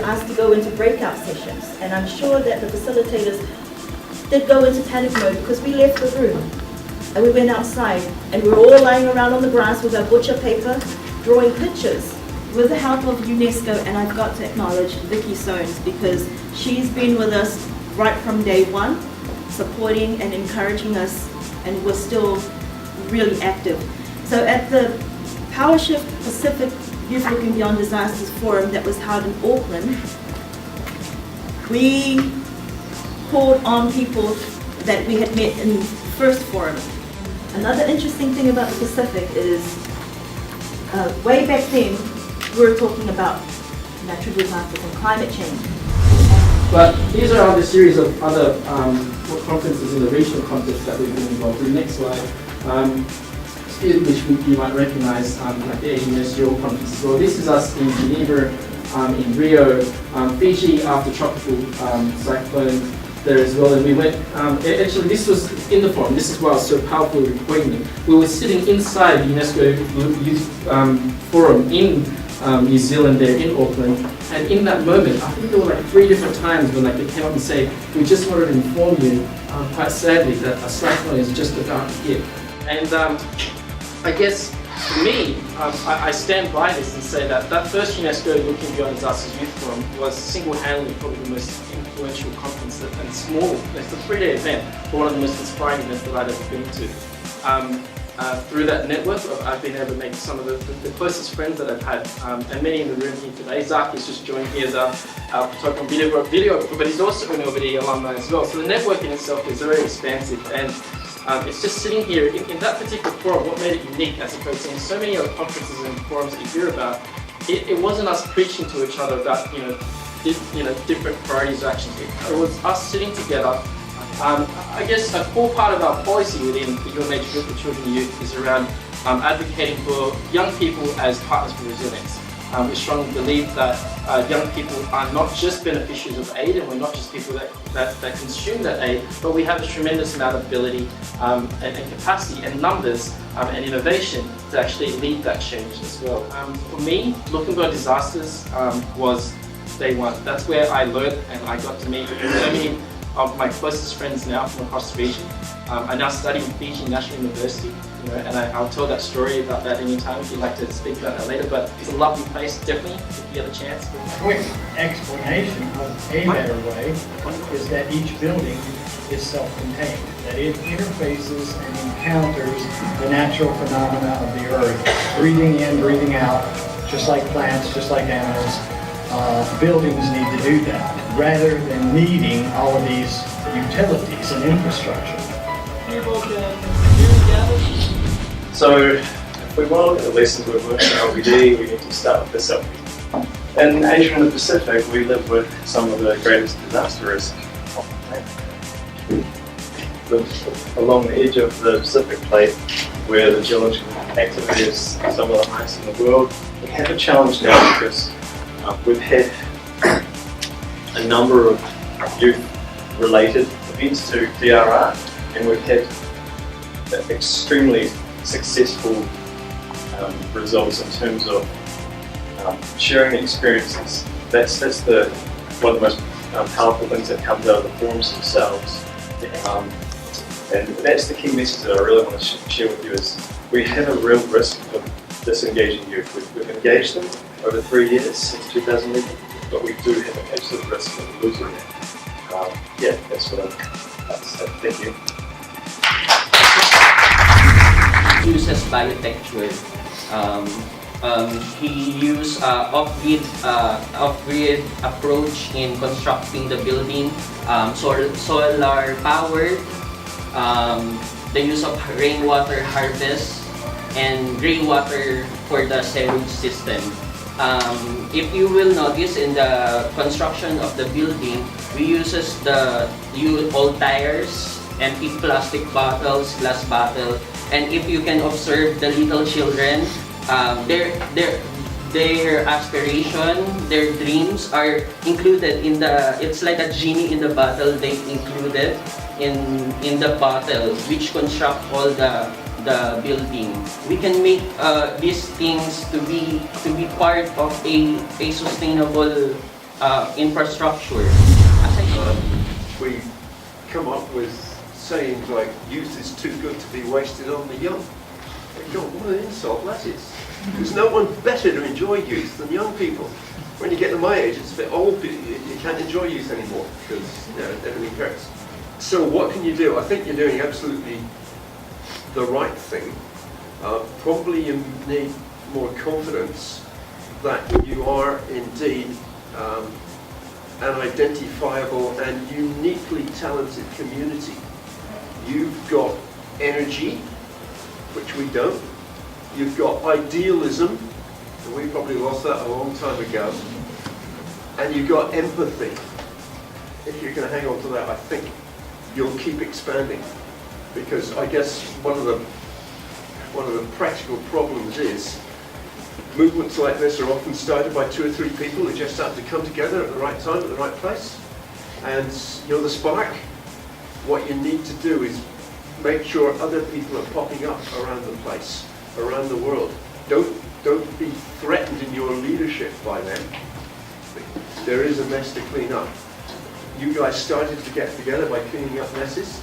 asked to go into breakout sessions, and I'm sure that the facilitators did go into panic mode because we left the room and we went outside and we were all lying around on the grass with our butcher paper, drawing pictures with the help of UNESCO. And I've got to acknowledge Vicky Soanes because she's been with us right from day one, supporting and encouraging us, and we're still really active. So at the PowerShift Pacific Youth Looking Beyond Disasters Forum that was held in Auckland, we called on people that we had met in the first forum. Another interesting thing about the Pacific is way back then we were talking about natural disasters and climate change. But these are the series of other conferences in the regional context that we've been involved in. Next slide. Which you might recognize, like the UNESCO conference as well. This is us in Geneva, in Rio, Fiji after tropical cyclone there as well. And we went, actually this was in the forum, this is why I was so powerful with Queen. We were sitting inside the UNESCO Youth Forum in New Zealand there in Auckland, and in that moment, I think there were like 3 different times when they came up and say, we just wanted to inform you, quite sadly, that a cyclone is just about to hit. And I guess for me, I stand by this and say that that first UNESCO Looking Beyond Disasters Youth Forum was single-handedly probably the most influential conference and small. It's a 3-day event, but one of the most inspiring events that I've ever been to. Through that network, I've been able to make some of the closest friends that I've had, and many in the room here today. Zach has just joined me as our photographer and videographer, but he's also an OBD alumni as well. So the network in itself is very expansive, and it's just sitting here in that particular forum. What made it unique, as opposed to in so many other conferences and forums that you hear about, it wasn't us preaching to each other about different priorities or actions. It was us sitting together. I guess a core part of our policy within the UMH Group of Children and Youth is around advocating for young people as partners for resilience. We strongly believe that young people are not just beneficiaries of aid, and we're not just people that consume that aid, but we have a tremendous amount of ability and capacity and numbers and innovation to actually lead that change as well. For me, Looking Beyond Disasters was day one. That's where I learned, and I got to meet so many of my closest friends now from across the region. I now study in Fiji National University, and I'll tell that story about that anytime if you'd like to speak about that later, but it's a lovely place, definitely, if you get a chance. Quick explanation of a better way is that each building is self-contained, that it interfaces and encounters the natural phenomena of the earth, breathing in, breathing out, just like plants, just like animals. Buildings need to do that, rather than needing all of these utilities and infrastructure. So, if we want to look at the lessons we've learned in LBD, we need to start with the self. In Asia and the Pacific, we live with some of the greatest disaster risk on the planet. Along the edge of the Pacific plate, where the geological activity is some of the highest in the world, we have a challenge now because we've had a number of youth-related events to DRR, and we've had extremely successful results in terms of sharing experiences. That's one of the most powerful things that comes out of the forums themselves. And that's the key message that I really want to share with you is we have a real risk of disengaging youth. We've engaged them over 3 years since 2011, but we do have an absolute risk of losing them. Yeah, that's what I'd say. Thank you. Uses biotecture. He used off-grid approach in constructing the building, solar powered, the use of rainwater harvest, and greywater for the sewage system. If you will notice in the construction of the building, we uses the old tires, empty plastic bottles, glass bottle, and if you can observe the little children, their aspiration, their dreams are included in the. It's like a genie in the bottle. They included in the bottle, which construct all the building. We can make these things to be part of a sustainable infrastructure. We come up with sayings like, youth is too good to be wasted on the young. God, what an insult that is. There's no one better to enjoy youth than young people. When you get to my age, it's a bit old, you can't enjoy youth anymore because everything hurts. So what can you do? I think you're doing absolutely the right thing. Probably you need more confidence that you are indeed an identifiable and uniquely talented community. You've got energy, which we don't. You've got idealism, and we probably lost that a long time ago. And you've got empathy. If you're going to hang on to that, I think you'll keep expanding. Because I guess one of the practical problems is movements like this are often started by 2 or 3 people who just have to come together at the right time, at the right place. And you're the spark. What you need to do is make sure other people are popping up around the place, around the world. Don't be threatened in your leadership by them. There is a mess to clean up. You guys started to get together by cleaning up messes.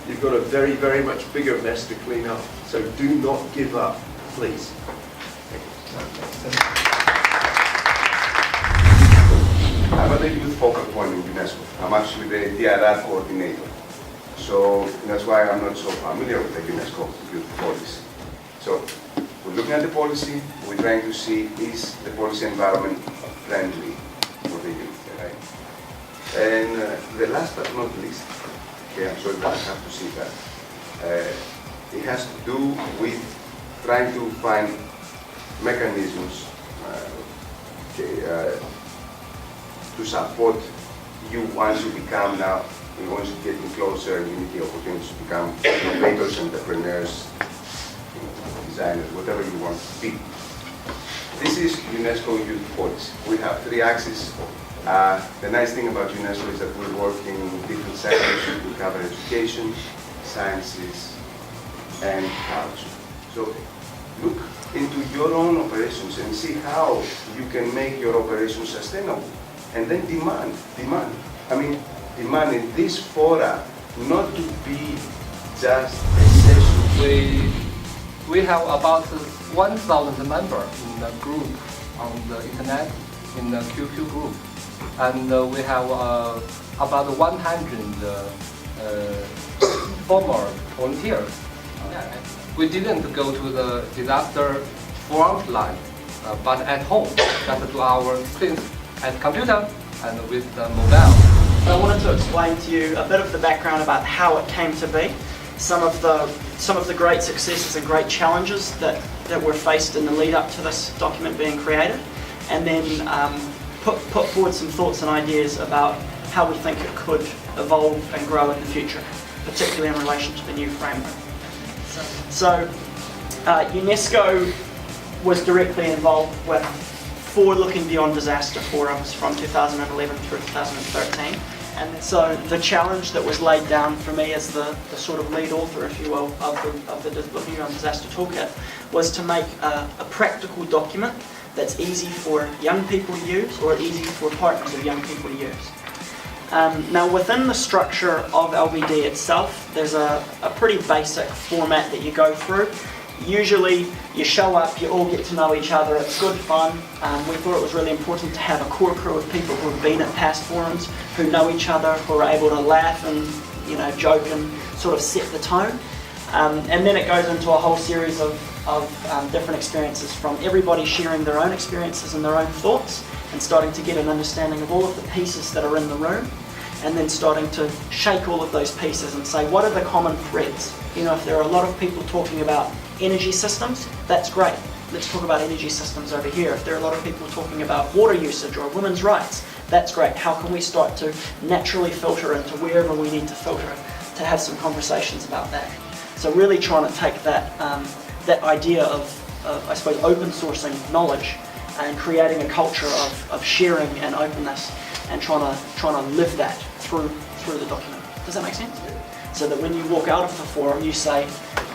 You've got a very, very much bigger mess to clean up. So do not give up, please. I'm at the Youth Focal Point in UNESCO. I'm actually the DRR coordinator. So that's why I'm not so familiar with the UNESCO youth policy. So we're looking at the policy, we're trying to see is the policy environment friendly for the youth, right? And the last but not least, okay, I'm sorry that I have to say that, it has to do with trying to find mechanisms to support you once you become now, once you get closer and you need the opportunity to become innovators, entrepreneurs, designers, whatever you want to be. This is UNESCO Youth Policy. We have 3 axes. The nice thing about UNESCO is that we're working in different sectors. We cover education, sciences, and culture. So look into your own operations and see how you can make your operations sustainable. And then demand. I mean, demand in this fora not to be just a session. We have about 1,000 members in the group on the internet, in the QQ group. And we have about 100 former volunteers. We didn't go to the disaster front line, but at home, just do our things at computer and with the mobile. I wanted to explain to you a bit of the background about how it came to be, some of the great successes and great challenges that were faced in the lead up to this document being created, and then put forward some thoughts and ideas about how we think it could evolve and grow in the future, particularly in relation to the new framework. So UNESCO was directly involved with 4 Looking Beyond Disaster forums from 2011 through 2013. And so the challenge that was laid down for me as the sort of lead author, if you will, of the Looking Beyond Disaster Toolkit was to make a practical document that's easy for young people to use or easy for partners of young people to use. Now within the structure of LBD itself, there's a pretty basic format that you go through. Usually you show up, you all get to know each other, it's good fun. We thought it was really important to have a core crew of people who have been at past forums, who know each other, who are able to laugh and joke and sort of set the tone. And then it goes into a whole series of different experiences, from everybody sharing their own experiences and their own thoughts and starting to get an understanding of all of the pieces that are in the room, and then starting to shake all of those pieces and say, what are the common threads? If there are a lot of people talking about energy systems, that's great. Let's talk about energy systems over here. If there are a lot of people talking about water usage or women's rights, that's great. How can we start to naturally filter into wherever we need to filter to have some conversations about that? So really trying to take that idea of I suppose, open sourcing knowledge and creating a culture of sharing and openness, and trying to live that through the document. Does that make sense? So that when you walk out of the forum, you say,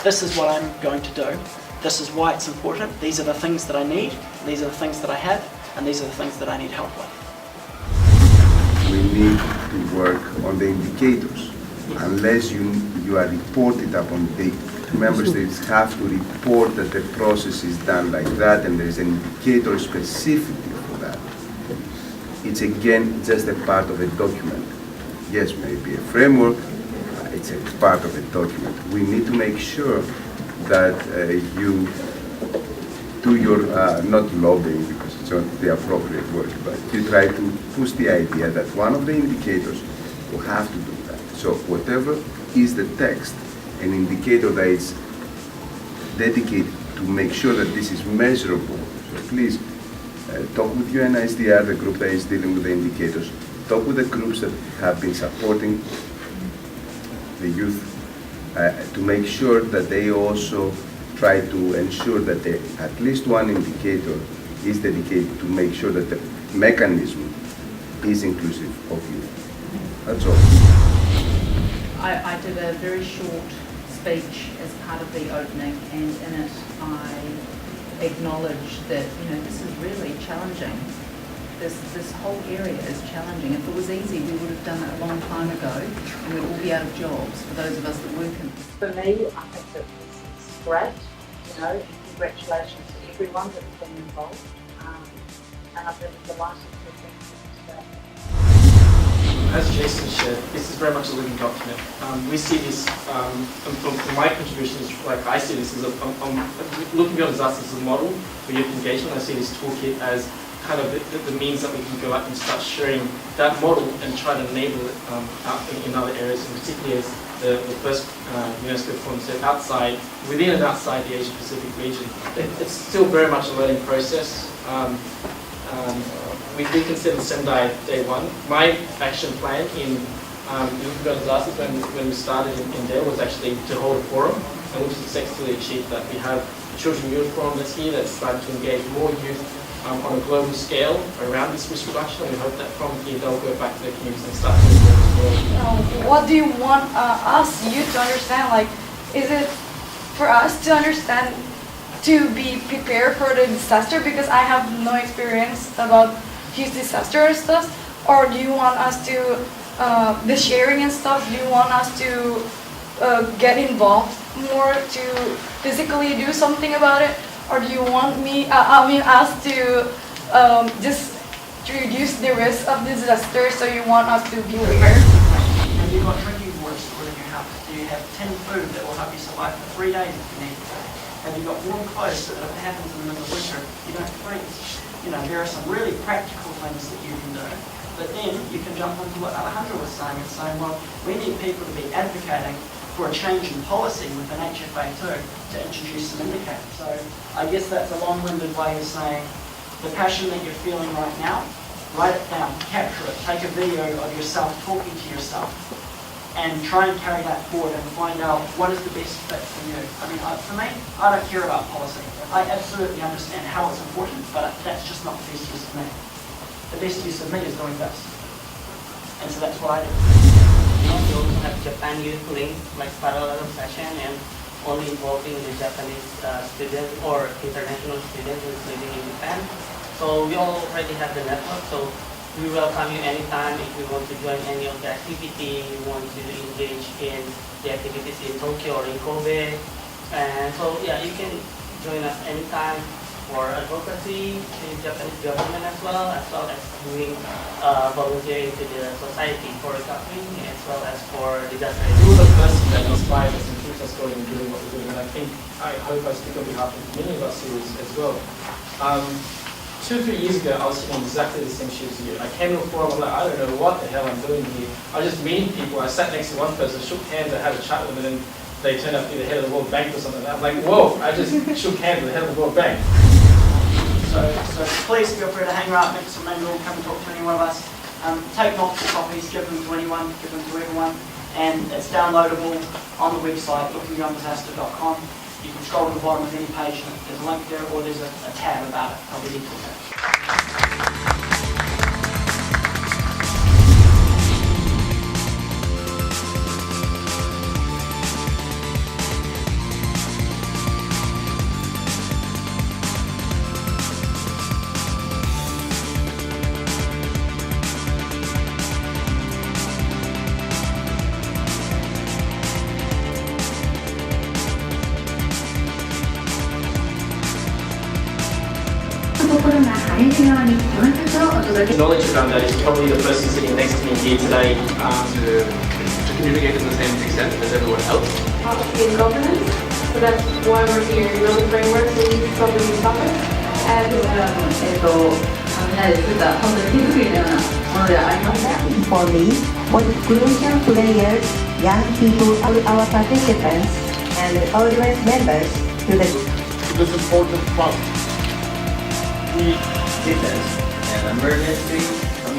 this is what I'm going to do, this is why it's important, these are the things that I need, these are the things that I have, and these are the things that I need help with. we need to work on the indicators. Unless you are reported upon, the member states have to report that the process is done like that and there is an indicator specifically for that. It's again just a part of a document. Yes, maybe a framework, it's a part of a document. We need to make sure that you do your, not lobbying because it's not the appropriate word, but you try to push the idea that one of the indicators will have to do that. So whatever is the text, an indicator that is dedicated to make sure that this is measurable. So please talk with UNISDR, the group that is dealing with the indicators. Talk with the groups that have been supporting the youth to make sure that they also try to ensure that at least one indicator is dedicated to make sure that the mechanism is inclusive of youth. That's all. I did a very short speech as part of the opening, and in it I acknowledged that this is really challenging. This whole area is challenging. If it was easy, we would have done it a long time ago, and we'd all be out of jobs for those of us that work in. For me, I think that this is great. And congratulations to everyone that has been involved, and I've been delighted to have been here today. As Jason shared, this is very much a living document. We see this, from my contributions, like I see this as looking beyond disasters as a model for youth engagement. I see this toolkit as kind of the means that we can go out and start sharing that model and try to enable it out in other areas, and particularly as the first UNESCO forum said, within and outside the Asia Pacific region. It's still very much a learning process. We consider Sendai day one. My action plan in Youth Beyond Disasters when we started in there was actually to hold a forum, and we've successfully achieved that. We have the Children Youth Forum that's here that's starting to engage more youth on a global scale around this risk reduction, and we hope that from here they'll go back to their communities and start to work as well. What do you want us, youth, to understand? Like, is it for us to understand, to be prepared for the disaster? Because I have no experience about huge disaster and stuff. Or do you want us to, the sharing and stuff, do you want us to get involved more to physically do something about it? Or do you want us to just to reduce the risk of disaster, so you want us to be aware? Have you got drinking water stored in your house? Do you have tinned food that will help you survive for 3 days if you need it? Have you got warm clothes so that if it happens in the middle of winter, you don't freeze? There are some really practical things that you can do. But then you can jump into what Alejandro was saying and saying, well, we need people to be advocating for a change in policy within HFA too, to introduce some indicators. So I guess that's a long-winded way of saying the passion that you're feeling right now, write it down, capture it, take a video of yourself talking to yourself, and try and carry that forward and find out what is the best fit for you. For me, I don't care about policy. I absolutely understand how it's important, but that's just not the best use of me. The best use of me is doing this. And so that's what I do. We also have Japan Youth Link, like parallel session, and only involving the Japanese students or international students who is living in Japan. So we already have the network, so we welcome you anytime if you want to join any of the activity, you want to engage in the activities in Tokyo or in Kobe. And so yeah, you can join us anytime for advocacy to the Japanese government as well as doing volunteering to the society for recovery as well as for disaster. You were the person that inspired us and keeps us going and doing what we're doing, and I hope I speak on behalf of many of our series as well. 2 or 3 years ago, I was sitting in exactly the same shoes as you. I came to a forum, I'm like, I don't know what the hell I'm doing here. I was just meeting people. I sat next to one person, shook hands, I had a chat with them, and then they turned out to be the head of the World Bank or something. I'm like, whoa, I just shook hands with the head of the World Bank. So please feel free to hang around next to Manuel, come and talk to any one of us. Take multiple copies, give them to anyone, give them to everyone, and it's downloadable on the website, lookingbeyonddisaster.com. You can scroll to the bottom of any page and there's a link there, or there's a tab about it. I'll be there. learning. Knowledge around that is probably the person sitting next to me here today. To communicate to the same extent as everyone else. Policy and governance, so that's why we're here. You know the frameworks we need to cover these topics. And for me, what crucial players, young people, all our participants, and audience members to this important process. Defense and Emergency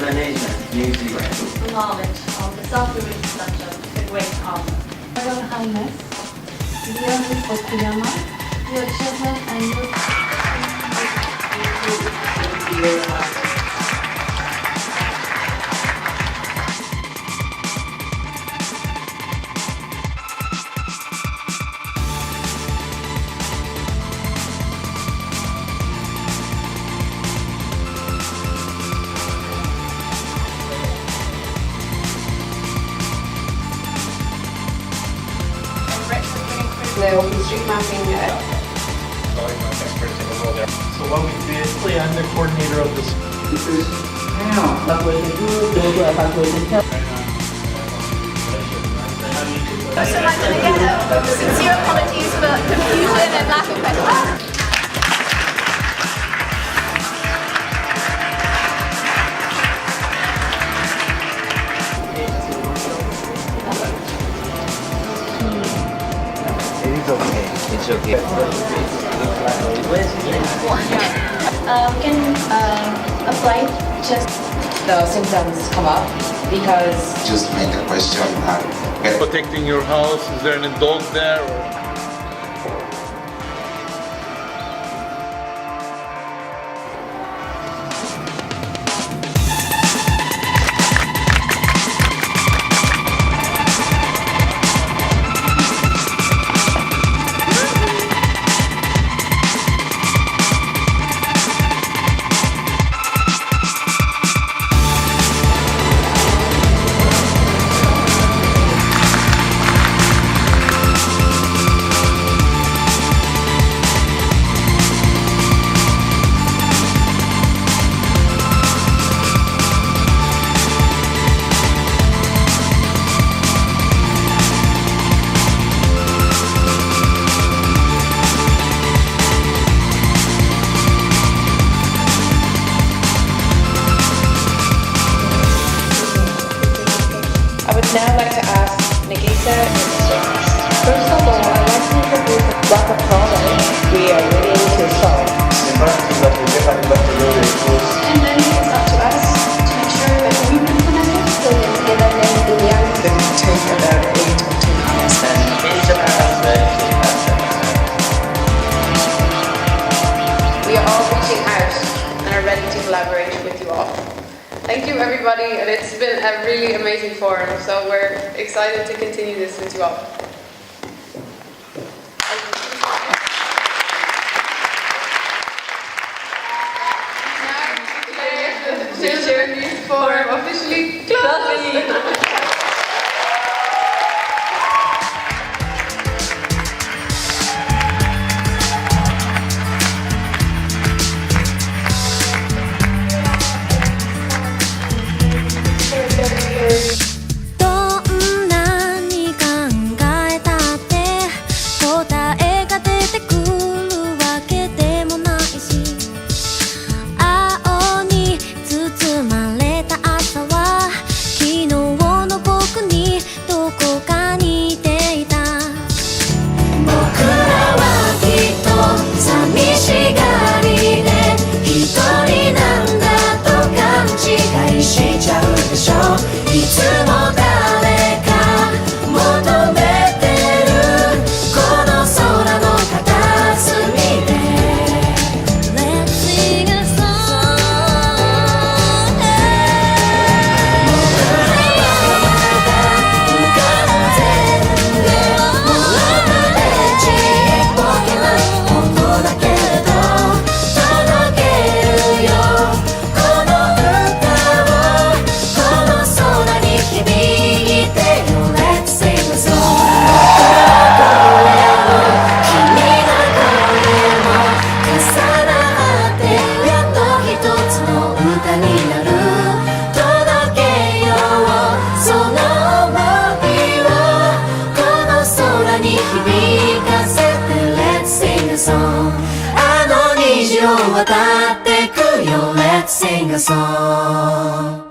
Management, New Zealand. Knowledge of the self-release structure, the great author. Royal Highness, dear Miss Okuyama, your children and your the street mapping. So obviously I'm the coordinator of this. So much together. Sincere apologies for confusion and lack of questions. It's okay. We can apply just the symptoms come up because just make a question. Protecting your house, is there any dog there? now I'd like to ask Nagisa and James. First of all, I'd like to introduce what the problem we are willing to solve. The first is that we definitely love to know the rules. And then it's up to us to make sure that we implement it. So in the young, it will take about 8 or 10 hours. And each of us we are all reaching out and are ready to collaborate with you all. Thank you everybody, and it's been a really amazing forum, so we're excited to continue this with you all. Now, the Children Youth Forum officially closed. を渡ってくよ Let's sing a song